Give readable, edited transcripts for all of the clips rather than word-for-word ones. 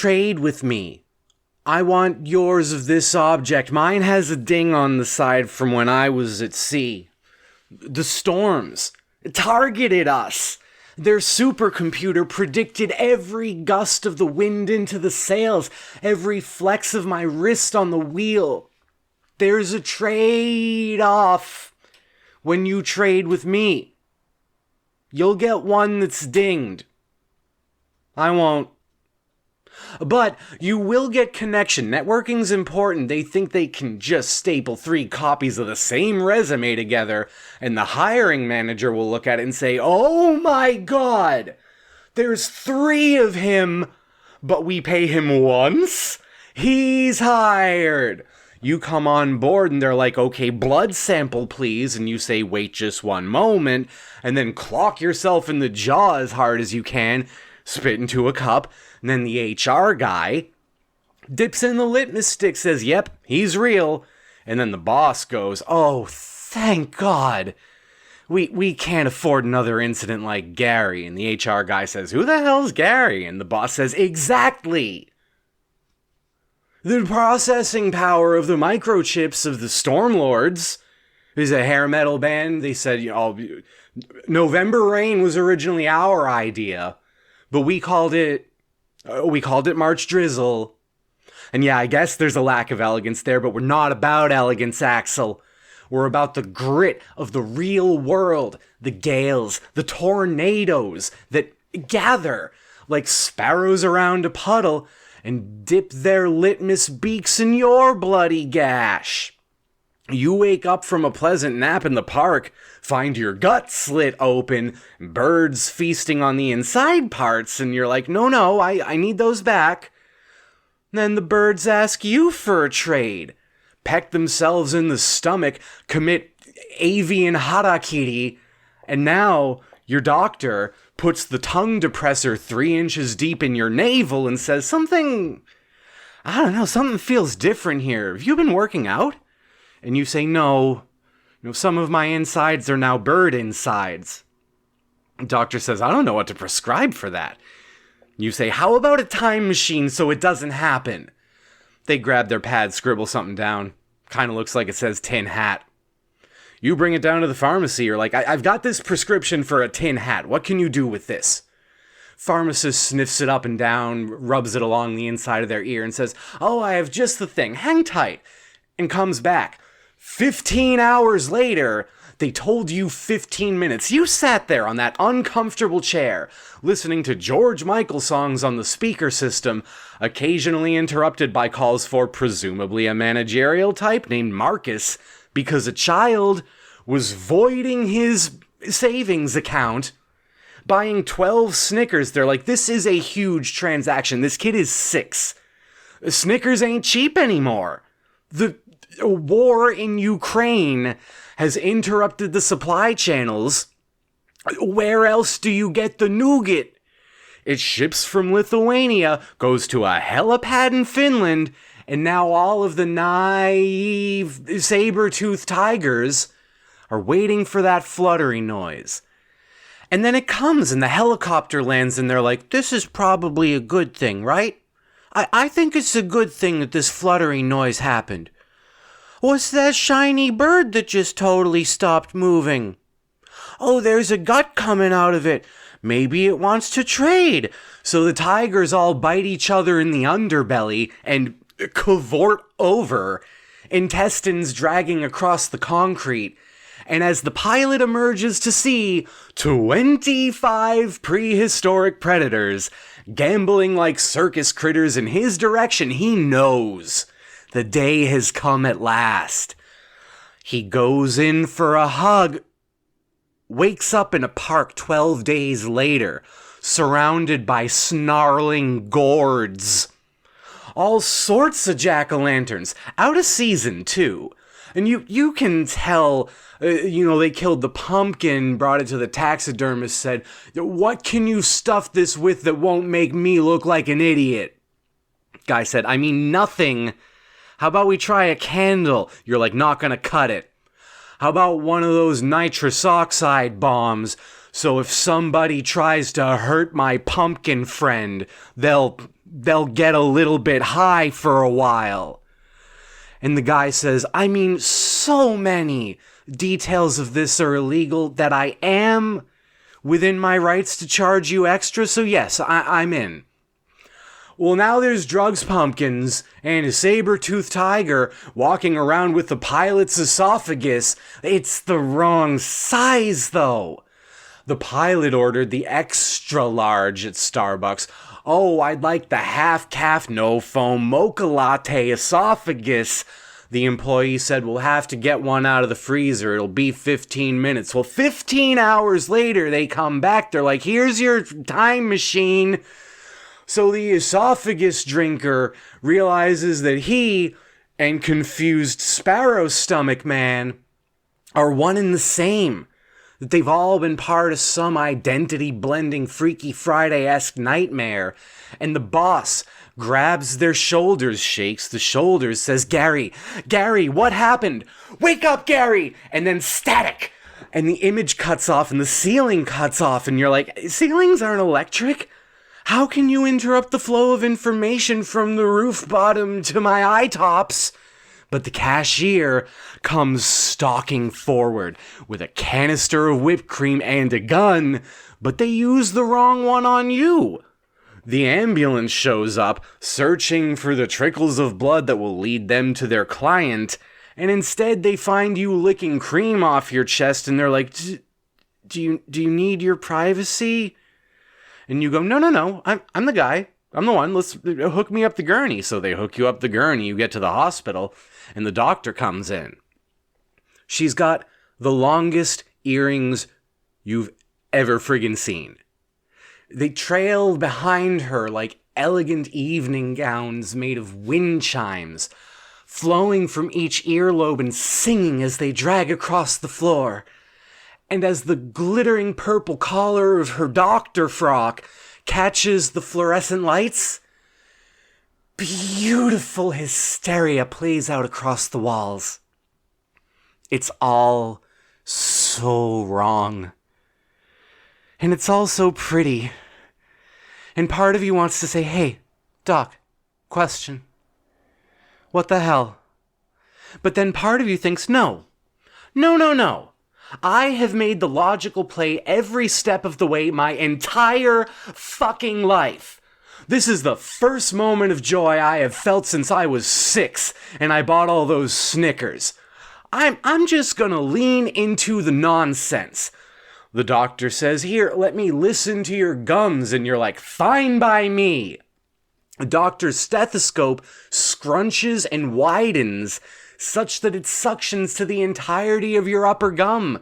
trade with me? I want yours of this object. Mine has a ding on the side from when I was at sea. The storms targeted us. Their supercomputer predicted every gust of the wind into the sails, every flex of my wrist on the wheel. There's a trade-off when you trade with me. You'll get one that's dinged. I won't. But you will get connection. Networking's important. They think they can just staple 3 copies of the same resume together, and the hiring manager will look at it and say, "Oh my God, there's 3 of him, but we pay him once? He's hired." You come on board and they're like, "Okay, blood sample please," and you say, "Wait just one moment," and then clock yourself in the jaw as hard as you can, spit into a cup, and then the HR guy dips in the litmus stick, says, "Yep, he's real," and then the boss goes, "Oh, thank God. We can't afford another incident like Gary," and the HR guy says, "Who the hell's Gary?" and the boss says, "Exactly. The processing power of the microchips of the Stormlords is a hair metal band." They said, November Rain was originally our idea, but we called it March Drizzle. And yeah, I guess there's a lack of elegance there, but we're not about elegance, Axel. We're about the grit of the real world, the gales, the tornadoes that gather like sparrows around a puddle and dip their litmus beaks in your bloody gash. You wake up from a pleasant nap in the park, find your gut slit open, birds feasting on the inside parts, and you're like, no, I need those back. Then the birds ask you for a trade, peck themselves in the stomach, commit avian harakiri, and now your doctor puts the tongue depressor 3 inches deep in your navel and says, something feels different here. Have you been working out? And you say, no, some of my insides are now bird insides. The doctor says, I don't know what to prescribe for that. You say, how about a time machine so it doesn't happen? They grab their pad, scribble something down. Kind of looks like it says tin hat. You bring it down to the pharmacy. You're like, I've got this prescription for a tin hat. What can you do with this? Pharmacist sniffs it up and down, rubs it along the inside of their ear and says, oh, I have just the thing. Hang tight. And comes back. 15 hours later, they told you 15 minutes. You sat there on that uncomfortable chair, listening to George Michael songs on the speaker system, occasionally interrupted by calls for presumably a managerial type named Marcus, because a child was voiding his savings account, buying 12 Snickers. They're like, this is a huge transaction. This kid is 6. Snickers ain't cheap anymore. The war in Ukraine has interrupted the supply channels. Where else do you get the nougat? It ships from Lithuania, goes to a helipad in Finland, and now all of the naive saber-toothed tigers are waiting for that fluttering noise. And then it comes and the helicopter lands and they're like, this is probably a good thing, right? I think it's a good thing that this fluttering noise happened. What's that shiny bird that just totally stopped moving? Oh, there's a gut coming out of it. Maybe it wants to trade. So the tigers all bite each other in the underbelly and cavort over, intestines dragging across the concrete. And as the pilot emerges to see 25 prehistoric predators gambling like circus critters in his direction, he knows the day has come at last. He goes in for a hug, wakes up in a park 12 days later, surrounded by snarling gourds. All sorts of jack-o'-lanterns, out of season too. And you can tell, they killed the pumpkin, brought it to the taxidermist, said, what can you stuff this with that won't make me look like an idiot? Guy said, I mean nothing. How about we try a candle? You're like, not gonna cut it. How about one of those nitrous oxide bombs? So if somebody tries to hurt my pumpkin friend, they'll they'll get a little bit high for a while. And the guy says, I mean, so many details of this are illegal that I am within my rights to charge you extra, so yes, I'm in. Well, now there's drugs pumpkins and a saber-toothed tiger walking around with the pilot's esophagus. It's the wrong size, though. The pilot ordered the extra large at Starbucks. Oh, I'd like the half-calf, no-foam mocha latte esophagus. The employee said, we'll have to get one out of the freezer. It'll be 15 minutes. Well, 15 hours later, they come back. They're like, here's your time machine. So the esophagus drinker realizes that he and confused sparrow stomach man are one and the same. That they've all been part of some identity-blending Freaky Friday-esque nightmare. And the boss grabs their shoulders, shakes the shoulders, says, Gary, what happened? Wake up, Gary! And then static. And the image cuts off and the ceiling cuts off. And you're like, ceilings aren't electric? How can you interrupt the flow of information from the roof bottom to my eye tops? But the cashier comes stalking forward with a canister of whipped cream and a gun, but they use the wrong one on you. The ambulance shows up, searching for the trickles of blood that will lead them to their client, and instead they find you licking cream off your chest, and they're like, do you need your privacy? And you go, no, I'm the guy. I'm the one. Let's hook me up the gurney. So they hook you up the gurney. You get to the hospital, and the doctor comes in. She's got the longest earrings you've ever friggin' seen. They trail behind her like elegant evening gowns made of wind chimes, flowing from each earlobe and singing as they drag across the floor. And as the glittering purple collar of her doctor frock catches the fluorescent lights, beautiful hysteria plays out across the walls. It's all so wrong. And it's all so pretty. And part of you wants to say, hey, doc, question. What the hell? But then part of you thinks, no. I have made the logical play every step of the way my entire fucking life. This is the first moment of joy I have felt since I was 6 and I bought all those Snickers. I'm just gonna lean into the nonsense. The doctor says, here, let me listen to your gums, and you're like, fine by me. The doctor's stethoscope scrunches and widens such that it suctions to the entirety of your upper gum.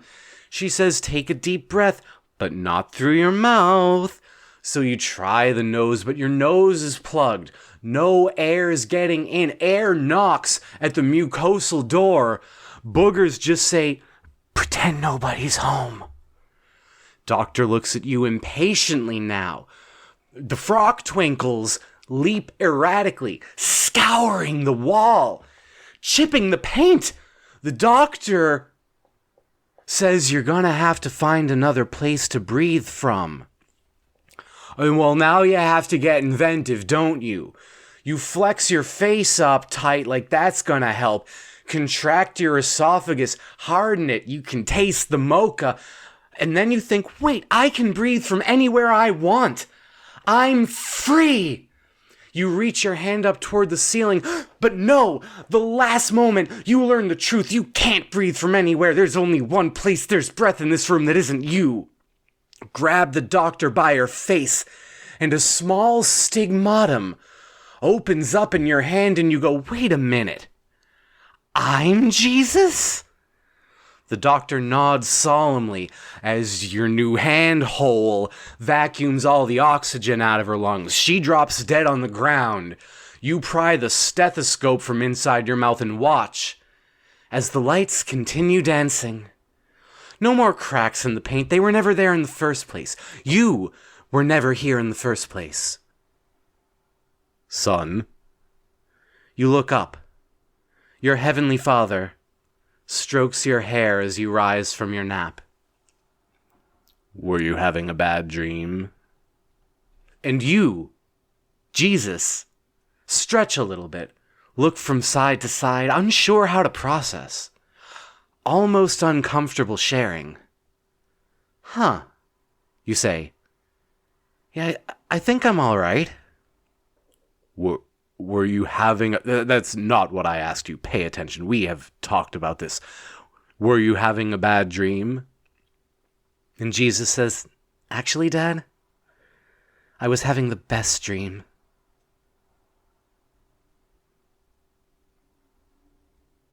She says, take a deep breath, but not through your mouth. So you try the nose, but your nose is plugged. No air is getting in. Air knocks at the mucosal door. Boogers just say, pretend nobody's home. Doctor looks at you impatiently now. The frock twinkles leap erratically, scouring the wall, chipping the paint. The doctor says you're gonna have to find another place to breathe from. And well, now you have to get inventive, don't you? You flex your face up tight like that's gonna help. Contract your esophagus, harden it, you can taste the mocha. And then you think, wait, I can breathe from anywhere I want. I'm free. You reach your hand up toward the ceiling, but no, the last moment you learn the truth. You can't breathe from anywhere. There's only one place there's breath in this room that isn't you. Grab the doctor by her face, and a small stigmatum opens up in your hand, and you go, wait a minute. I'm Jesus? The doctor nods solemnly as your new hand hole vacuums all the oxygen out of her lungs. She drops dead on the ground. You pry the stethoscope from inside your mouth and watch as the lights continue dancing. No more cracks in the paint. They were never there in the first place. You were never here in the first place. Son. You look up. Your heavenly Father strokes your hair as you rise from your nap. Were you having a bad dream? And you Jesus. Stretch a little bit. Look from side to side, unsure how to process. Almost uncomfortable sharing. Huh. You say. Yeah, I think I'm all right. Were you having... That's not what I asked you. Pay attention. We have talked about this. Were you having a bad dream? And Jesus says, actually, Dad, I was having the best dream.